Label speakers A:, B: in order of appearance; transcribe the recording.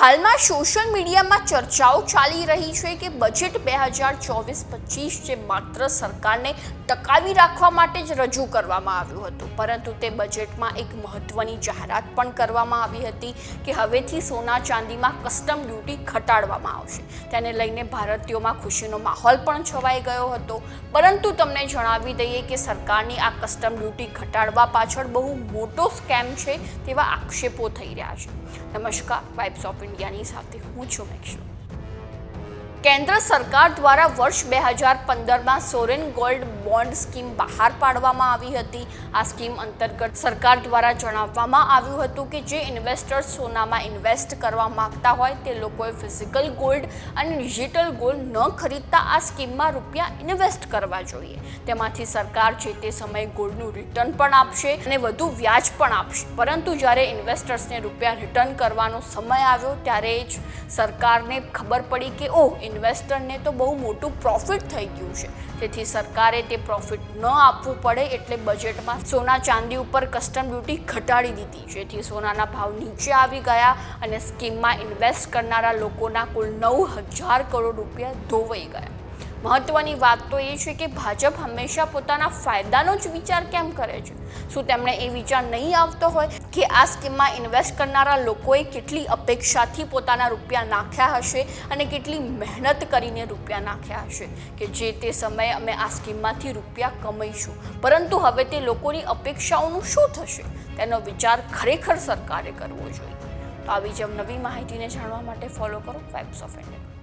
A: હાલમાં સોશિયલ મીડિયામાં ચર્ચાઓ ચાલી રહી છે કે બજેટ 2024-25 જે માત્ર સરકારને ટકાવી રાખવા માટે જ રજૂ કરવામાં આવ્યું હતું, પરંતુ તે બજેટમાં એક મહત્વની જાહેરાત પણ કરવામાં આવી હતી કે હવેથી સોના ચાંદીમાં કસ્ટમ ડ્યુટી ઘટાડવામાં આવશે. તેને લઈને ભારતીયોમાં ખુશીનો માહોલ પણ છવાઈ ગયો હતો, પરંતુ તમને જણાવી દઈએ કે સરકારની આ કસ્ટમ ડ્યુટી ઘટાડવા પાછળ બહુ મોટો સ્કેમ છે તેવા આક્ષેપો થઈ રહ્યા છે. નમસ્કાર, વાઇબ્સ ઓફ ઇન્ડિયાની સાથે હું છું મેક્ષુ. કેન્દ્ર સરકાર દ્વારા વર્ષ 2015માં સોવરેન ગોલ્ડ બોન્ડ સ્કીમ બહાર પાડવામાં આવી હતી. આ સ્કીમ અંતર્ગત સરકાર દ્વારા જણાવવામાં આવ્યું હતું કે જે ઇન્વેસ્ટર્સ સોનામાં ઇન્વેસ્ટ કરવા માંગતા હોય તે લોકોએ ફિઝિકલ ગોલ્ડ અને ડિજિટલ ગોલ્ડ ન ખરીદતા આ સ્કીમમાં રૂપિયા ઇન્વેસ્ટ કરવા જોઈએ. તેમાંથી સરકાર જે તે સમયે ગોલ્ડનું રિટર્ન પણ આપશે અને વધુ વ્યાજ પણ આપશે. પરંતુ જ્યારે ઇન્વેસ્ટર્સને રૂપિયા રિટર્ન કરવાનો સમય આવ્યો ત્યારે જ સરકારને ખબર પડી કે ઇન્વેસ્ટરને તો બહુ મોટું પ્રોફિટ થઈ ગયું છે. તેથી સરકારે તે પ્રોફિટ ન આપવું પડે એટલે બજેટમાં સોના ચાંદી ઉપર કસ્ટમ ડ્યુટી ઘટાડી દીધી, જેથી સોનાના ભાવ નીચે આવી ગયા અને સ્કીમમાં ઇન્વેસ્ટ કરનારા લોકોના કુલ 9,000 કરોડ રૂપિયા ધોવાઈ ગયા. મહત્વની વાત તો એ છે કે ભાજપ હંમેશા પોતાના ફાયદાનો જ વિચાર કેમ કરે છે? શું તેમણે એ વિચાર નહીં આવતો હોય કે આ સ્કીમમાં ઇન્વેસ્ટ કરનારા લોકોએ કેટલી અપેક્ષાથી પોતાના રૂપિયા નાખ્યા હશે અને કેટલી મહેનત કરીને રૂપિયા નાખ્યા હશે કે જે તે સમયે અમે આ સ્કીમમાંથી રૂપિયા કમાઈશું, પરંતુ હવે તે લોકોની અપેક્ષાઓનું શું થશે તેનો વિચાર ખરેખર સરકારે કરવો જોઈએ. તો આવી જ નવી માહિતીને જાણવા માટે ફોલો કરો વાઇબ્સ ઓફ ઇન્ડિયા.